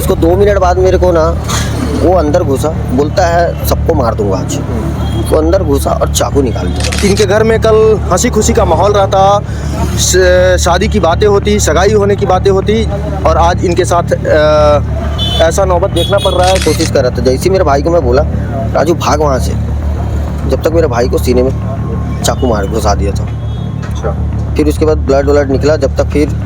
उसको 2 मिनट बाद मेरे को ना वो अंदर घुसा, बोलता है सबको मार दूंगा आज। तो अंदर घुसा और चाकू निकाल दिया। इनके घर में कल हंसी खुशी का माहौल रहता, शादी की बातें होती, सगाई होने की बातें होती, और आज इनके साथ ऐसा नौबत देखना पड़ रहा है। कोशिश कर रहा था, जैसे मेरे भाई को मैं बोला राजू भाग वहाँ से, जब तक मेरे भाई को सीने में चाकू मार घुसा दिया था। अच्छा। फिर उसके बाद ब्लड व्लड निकला, जब तक फिर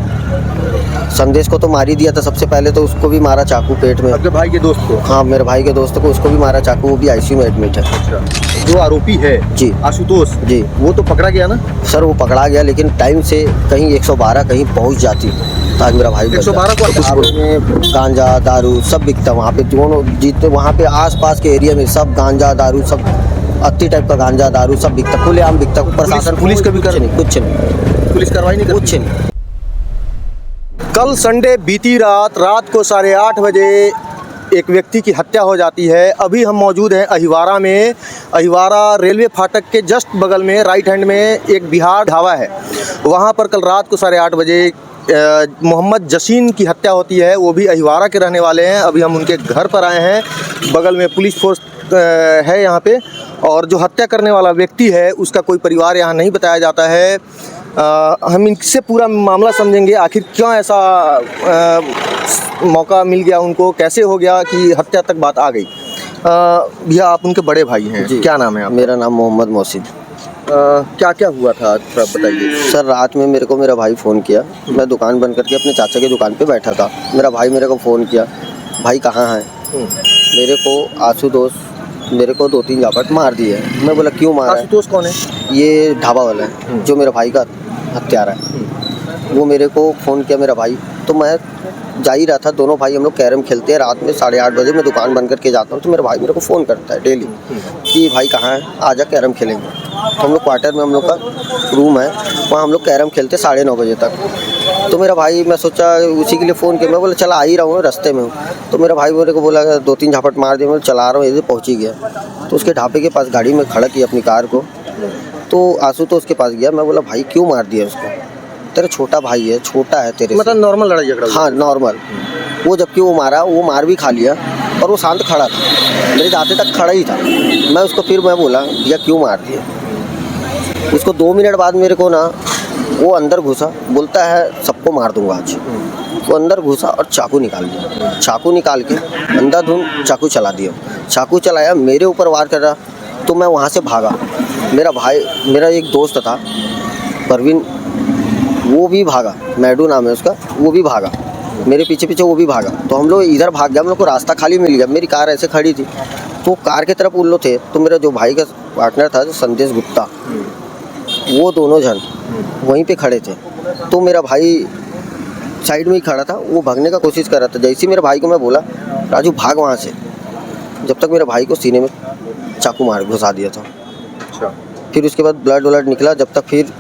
संदेश को तो मार ही दिया था सबसे पहले, तो उसको भी मारा चाकू पेट में। आपके भाई के दोस्त को? हाँ, मेरे भाई के दोस्त को, उसको भी मारा चाकू, वो भी आईसीयू में एडमिट है। अच्छा। जो आरोपी है जी आशुतोष जी, वो तो पकड़ा गया ना? सर वो पकड़ा गया, लेकिन टाइम से कहीं 112 कहीं पहुंच जाती तो आज मेरा भाई 112 को कुछ में गांजा दारू सब बिकता वहाँ पे, दोनों जितने वहाँ पे आसपास के एरिया में सब गांजा दारू सब अत्ती टाइप का गांजा दारू सब बिकता, खुलेआम बिकता। प्रशासन पुलिस कभी कुछ नहीं, पुलिस कार्रवाई नहीं कुछ नहीं। कल संडे बीती रात को 8:30 बजे एक व्यक्ति की हत्या हो जाती है। अभी हम मौजूद हैं अहिवारा में। अहिवारा रेलवे फाटक के जस्ट बगल में राइट हैंड में एक बिहार ढाबा है, वहाँ पर कल रात को 8:30 बजे मोहम्मद जसीन की हत्या होती है। वो भी अहिवारा के रहने वाले हैं। अभी हम उनके घर पर आए हैं, बगल में पुलिस फोर्स है यहाँ पे, और जो हत्या करने वाला व्यक्ति है उसका कोई परिवार यहाँ नहीं बताया जाता है। हम इनसे पूरा मामला समझेंगे, आखिर क्यों ऐसा मौका मिल गया उनको, कैसे हो गया कि हत्या तक बात आ गई। भैया आप उनके बड़े भाई हैं, क्या नाम है आप? मेरा नाम मोहम्मद मोहसिन। क्या क्या हुआ था थोड़ा बताइए। सर रात में मेरे को मेरा भाई फ़ोन किया, मैं दुकान बंद करके अपने चाचा की दुकान पे बैठा था। मेरा भाई मेरे को फ़ोन किया, भाई कहाँ है? मेरे को आशुतोष मेरे को 2-3 झापट मार दिए। मैं बोला क्यों मारा? आशुतोष कौन है? ये ढाबा वाला है जो मेरा भाई का हत्यारा है। वो मेरे को फ़ोन किया मेरा भाई, तो मैं जा ही रहा था। दोनों भाई हम लोग कैरम खेलते हैं रात में 8:30 बजे। मैं दुकान बंद करके जाता हूँ तो मेरा भाई मेरे को फ़ोन करता है डेली कि भाई कहाँ है, आजा कैरम खेलेंगे। तो हम लोग क्वार्टर में हम लोग का रूम है, वहाँ हम लोग कैरम खेलते 9:30 बजे तक। तो मेरा भाई, मैं सोचा उसी के लिए फ़ोन किया। मैं बोला चला आ ही रहा हूँ, रास्ते में हूँ। तो मेरा भाई मेरे को बोला 2-3 झापट मार दिया। मैं चला रहा हूँ, इधर पहुँच ही गया। तो उसके ढाबे के पास गाड़ी में खड़ा किया अपनी कार को, तो आशुतोष के पास गया। मैं बोला भाई क्यों मार दिया उसको? तेरा छोटा भाई है, छोटा है तेरे से। मतलब नॉर्मल लड़ाई झगड़ा? हाँ नॉर्मल। वो जबकि वो मारा, वो मार भी खा लिया और वो शांत खड़ा था, मेरे जाते तक खड़ा ही था। मैं उसको फिर मैं बोला भैया क्यों मार दिया? उसको 2 मिनट बाद मेरे को ना वो अंदर घुसा, बोलता है सबको मार दूंगा आज। वो अंदर घुसा और चाकू निकाल दिया। चाकू निकाल के अंधाधुंध चाकू चला दिया। चाकू चलाया, मेरे ऊपर वार कर रहा, तो मैं वहाँ से भागा। मेरा भाई, मेरा एक दोस्त था परवीन, वो भी भागा, मैडू नाम है उसका, वो भी भागा मेरे पीछे पीछे, वो भी भागा। तो हम लोग इधर भाग गए, हम लोग को रास्ता खाली मिल गया। मेरी कार ऐसे खड़ी थी, तो कार की तरफ उन लोग थे। तो मेरा जो भाई का पार्टनर था जो संदेश गुप्ता, वो दोनों जन वहीं पे खड़े थे। तो मेरा भाई साइड में ही खड़ा था, वो भागने का कोशिश कर रहा था। जैसे ही मेरे भाई को मैं बोला राजू भाग वहाँ से, जब तक मेरे भाई को सीने में चाकू मार घुसा दिया था। अच्छा। फिर उसके बाद ब्लड व्लड निकला, जब तक फिर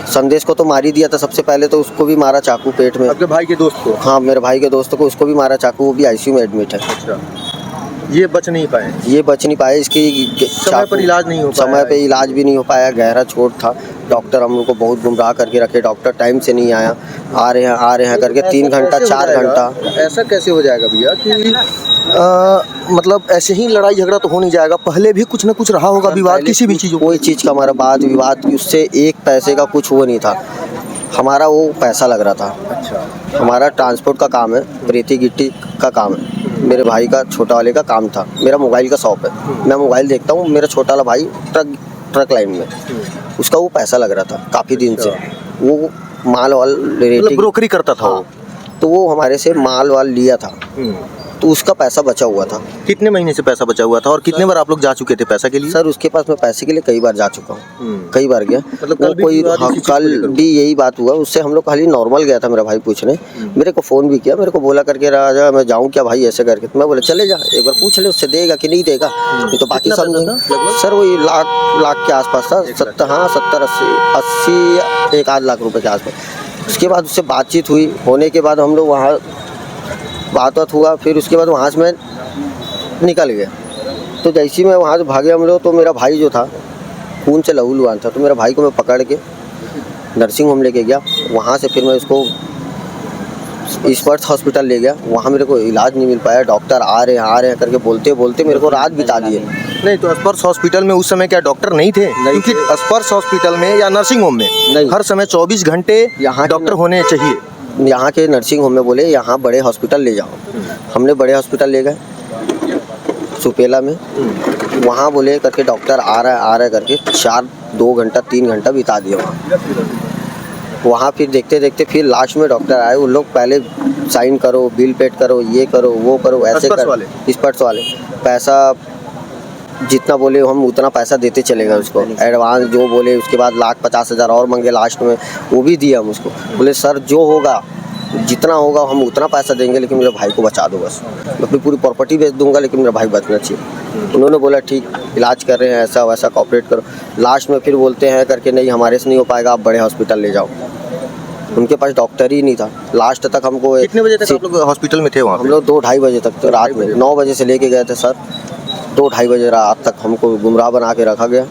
संदेश को तो मार ही दिया था सबसे पहले, तो उसको भी मारा चाकू पेट में। आपके भाई के दोस्त को? हाँ, मेरे भाई के दोस्त को, उसको भी मारा चाकू, वो भी आईसीयू में एडमिट है। अच्छा। ये बच नहीं पाए? ये बच नहीं पाए, इसकी समय पर इलाज नहीं हो पाया? समय पे इलाज भी नहीं हो पाया, गहरा चोट था। डॉक्टर हम लोग को बहुत गुमराह करके रखे, डॉक्टर टाइम से नहीं आया, आ रहे हैं करके 3 घंटा 4 घंटा। ऐसा कैसे हो जाएगा भैया कि मतलब ऐसे ही लड़ाई झगड़ा तो हो नहीं जाएगा, पहले भी कुछ ना कुछ रहा होगा विवाद किसी भी चीज़? कोई चीज़ का हमारा वाद विवाद उससे 1 पैसे का कुछ वो नहीं था। हमारा वो पैसा लग रहा था। अच्छा। हमारा ट्रांसपोर्ट का काम है, रेती गिट्टी का काम है। मेरे भाई का छोटा वाले का काम था, मेरा मोबाइल का शॉप है, मैं मोबाइल देखता हूँ। मेरा छोटा वाला भाई ट्रक लाइन में, उसका वो पैसा लग रहा था काफ़ी दिन से। वो माल वाल रेती ब्रोकरी करता था। हाँ, तो वो हमारे से माल वाल लिया था, तो उसका पैसा बचा हुआ था। कितने महीने से पैसा बचा हुआ था और कितने बार आप लोग जा चुके थे पैसा के लिए? सर उसके पास मैं पैसे के लिए कई बार जा चुका हूँ, कई बार गया। मतलब वो कोई कल भी यही बात हुआ, उससे हम लोग खाली नॉर्मल गया था। मेरा भाई पूछने, मेरे को फ़ोन भी किया, मेरे को बोला करके राजा मैं जाऊँ क्या भाई ऐसे करके। तो मैं बोला चले जा, एक बार पूछ ले उससे, देगा कि नहीं देगा, नहीं तो बाकी समझेंगे। सर वही लाख के आसपास था, 70-80 1 आध लाख रुपये के आसपास। उसके बाद उससे बातचीत हुई, होने के बाद हम लोग वहाँ बात हुआ। फिर उसके बाद वहाँ से मैं निकल गया। तो जैसे ही मैं वहाँ से भागे हम लोग, तो मेरा भाई जो था खून से लहूलुहान था, तो मेरा भाई को मैं पकड़ के नर्सिंग होम लेके गया। वहाँ से फिर मैं उसको स्पर्श हॉस्पिटल ले गया, वहाँ मेरे को इलाज नहीं मिल पाया। डॉक्टर आ रहे हैं करके बोलते बोलते मेरे को रात बिता दिए। नहीं तो स्पर्श हॉस्पिटल में उस समय क्या डॉक्टर नहीं थे? नहीं क्योंकि स्पर्श हॉस्पिटल में या नर्सिंग होम में नहीं। हर समय 24 घंटे यहाँ डॉक्टर होने चाहिए। यहाँ के नर्सिंग होम में बोले यहाँ बड़े हॉस्पिटल ले जाओ। हमने बड़े हॉस्पिटल ले गए सुपेला में, वहाँ बोले करके डॉक्टर आ रहा है करके 2 घंटा 3 घंटा बिता दिया वहाँ। फिर देखते देखते फिर लास्ट में डॉक्टर आए। वो लोग पहले साइन करो, बिल पेड करो, ये करो वो करो, ऐसे स्पर्श वाले पैसा जितना बोले हम उतना पैसा देते चले गए उसको, एडवांस जो बोले। उसके बाद 1,50,000 और मांगे लास्ट में, वो भी दिया हम उसको। बोले सर जो होगा जितना होगा हम उतना पैसा देंगे, लेकिन मेरे भाई को बचा दो बस। मैं अपनी पूरी प्रॉपर्टी बेच दूंगा लेकिन मेरा भाई बचना चाहिए। उन्होंने बोला ठीक, इलाज कर रहे हैं, ऐसा वैसा कॉपरेट करो। लास्ट में फिर बोलते हैं करके नहीं हमारे से नहीं हो पाएगा, आप बड़े हॉस्पिटल ले जाओ। उनके पास डॉक्टर ही नहीं था। लास्ट तक हमको कितने बजे तक आप लोग हॉस्पिटल में थे वहाँ? हम लोग 2-2:30 बजे तक, तो रात में 9 बजे से लेके गए थे सर। 2-2:30 बजे रात तक हमको गुमराह बना के रखा गया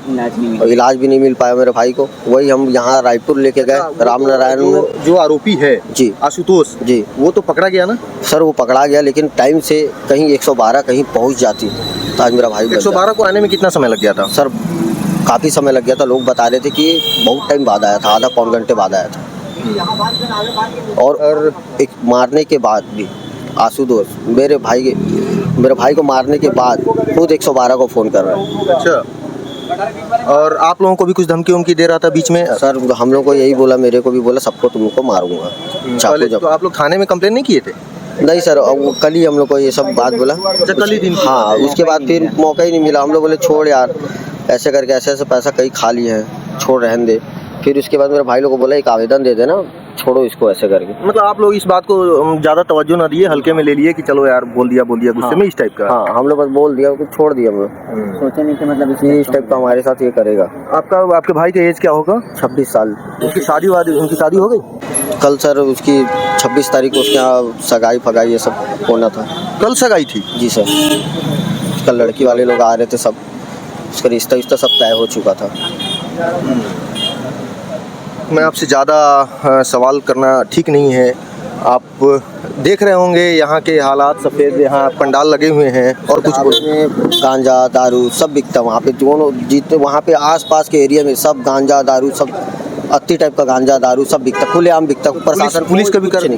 और इलाज भी नहीं मिल पाया मेरे भाई को। वही हम यहाँ रायपुर लेके गए रामनारायण में। जो आरोपी है जी आशुतोष जी, वो तो पकड़ा गया ना सर? वो पकड़ा गया लेकिन टाइम से कहीं 112 कहीं पहुँच जाती तो आज मेरा भाई 112 को आने में कितना समय लग गया था? सर काफ़ी समय लग गया था। लोग बता रहे थे कि बहुत टाइम बाद आया था, आधा पौन घंटे बाद आया था। और एक मारने के बाद भी आशुतोष मेरे भाई को मारने के बाद खुद 112 को फ़ोन कर रहा है। अच्छा, और आप लोगों को भी कुछ धमकी उमकी दे रहा था बीच में? सर हम लोग को यही बोला, मेरे को भी बोला सबको तुमको मारूंगा चाकू। जब तो आप लोग थाने में कंप्लेन नहीं किए थे? नहीं सर, वो कल ही हम लोग को ये सब बात बोला। कल ही दिन? हाँ, उसके बाद फिर मौका ही नहीं मिला। हम लोग बोले छोड़ यार, ऐसे करके ऐसे पैसा कहीं खा लिए हैं, छोड़ रहने दे। फिर उसके बाद मेरे भाई लोग को बोला एक आवेदन दे देना, छोड़ो इसको ऐसे करके। मतलब आप लोग इस बात को ज़्यादा तवज्जो ना दिए, हल्के में ले लिए कि चलो यार बोल दिया गुस्से में, इस टाइप का? हाँ, हम लोग बस बोल दिया, छोड़ दिया हम लोग। सोचे नहीं कि मतलब इस टाइप का हमारे साथ ये करेगा। आपके भाई का एज क्या होगा? 26 साल। उनकी शादी हो गई? कल सर उसकी 26 तारीख को उसके यहाँ सगाई फगाई ये सब होना था। कल सगाई थी? जी सर, कल लड़की वाले लोग आ रहे थे सब, उसका रिश्ता सब तय हो चुका था। मैं आपसे ज़्यादा सवाल करना ठीक नहीं है। आप देख रहे होंगे यहाँ के हालात, सफ़ेद यहाँ पंडाल लगे हुए हैं और कुछ गांजा दारू सब बिकता वहाँ पे। दोनों जितने वहाँ पे आसपास के एरिया में सब गांजा दारू, सब अत्ती टाइप का गांजा दारू सब बिकता, खुलेआम बिकता। प्रशासन पुलिस का भी कुछ नहीं,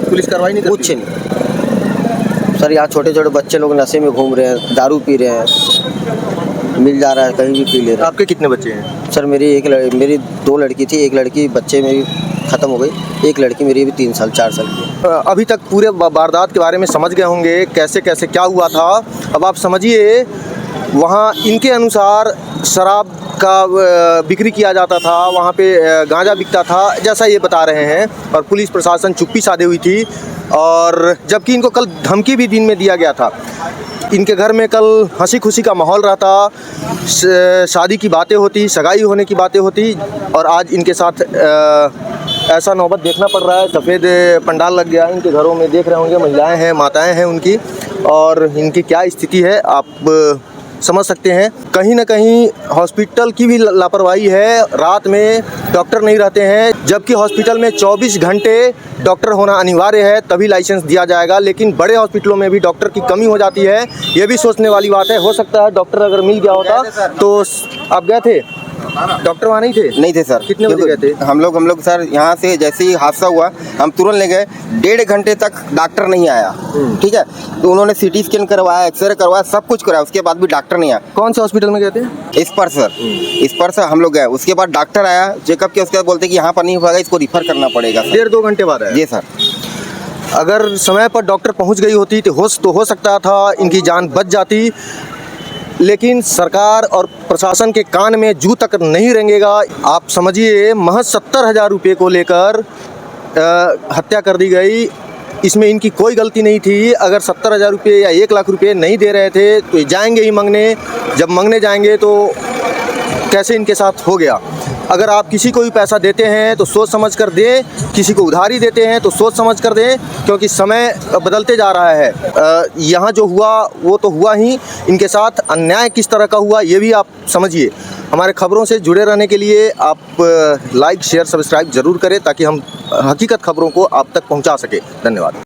पुलिस कार्रवाई नहीं, कुछ नहीं सर। यहाँ छोटे छोटे बच्चे लोग नशे में घूम रहे हैं, दारू पी रहे हैं, मिल जा रहा है कहीं भी पी ले रहे हैं। आपके कितने बच्चे हैं? सर मेरी 2 लड़की थी, एक लड़की बच्चे में ख़त्म हो गई, एक लड़की मेरी भी 3 साल 4 साल की। अभी तक पूरे वारदात के बारे में समझ गए होंगे, कैसे कैसे क्या हुआ था। अब आप समझिए, वहाँ इनके अनुसार शराब का बिक्री किया जाता था, वहाँ पे गांजा बिकता था, जैसा ये बता रहे हैं। और पुलिस प्रशासन चुप्पी साधे हुई थी, और जबकि इनको कल धमकी भी दिन में दिया गया था। इनके घर में कल हंसी खुशी का माहौल रहता, शादी की बातें होती, सगाई होने की बातें होती, और आज इनके साथ ऐसा नौबत देखना पड़ रहा है। सफ़ेद पंडाल लग गया इनके घरों में, देख रहे होंगे, महिलाएं हैं, माताएं हैं उनकी, और इनकी क्या स्थिति है आप समझ सकते हैं। कहीं ना कहीं हॉस्पिटल की भी लापरवाही है। रात में डॉक्टर नहीं रहते हैं, जबकि हॉस्पिटल में 24 घंटे डॉक्टर होना अनिवार्य है, तभी लाइसेंस दिया जाएगा। लेकिन बड़े हॉस्पिटलों में भी डॉक्टर की कमी हो जाती है, ये भी सोचने वाली बात है। हो सकता है डॉक्टर अगर मिल गया होता तो। आप गए थे? डॉक्टर वहाँ नहीं थे सर। कितने बजे गए थे? हम लोग सर यहाँ से जैसे ही हादसा हुआ हम तुरंत ले गए। 1.5 घंटे तक डॉक्टर नहीं आया, ठीक है। तो उन्होंने CT स्कैन करवाया, एक्सरे करवाया, सब कुछ कराया, उसके बाद भी डॉक्टर नहीं आया। कौन से हॉस्पिटल में गए थे? इस पर सर हम लोग गए। उसके बाद डॉक्टर आया, चेकअप किया, उसके बाद बोलते कि यहाँ पर नहीं होगा, इसको रिफर करना पड़ेगा। 1.5-2 घंटे बाद आया? जी सर। अगर समय पर डॉक्टर पहुँच गई होती तो हो सकता था इनकी जान बच जाती। लेकिन सरकार और प्रशासन के कान में जू तक नहीं रेंगेगा। आप समझिए, महज 70,000 रुपये को लेकर हत्या कर दी गई। इसमें इनकी कोई गलती नहीं थी। अगर 70,000 रुपये या 1 लाख रुपये नहीं दे रहे थे तो जाएंगे ही मंगने। जब मंगने जाएंगे तो कैसे इनके साथ हो गया। अगर आप किसी को भी पैसा देते हैं तो सोच समझ कर दें, किसी को उधारी देते हैं तो सोच समझ कर दें, क्योंकि समय बदलते जा रहा है। यहाँ जो हुआ वो तो हुआ ही, इनके साथ अन्याय किस तरह का हुआ ये भी आप समझिए। हमारे खबरों से जुड़े रहने के लिए आप लाइक शेयर सब्सक्राइब ज़रूर करें, ताकि हम हकीकत खबरों को आप तक पहुंचा सके। धन्यवाद।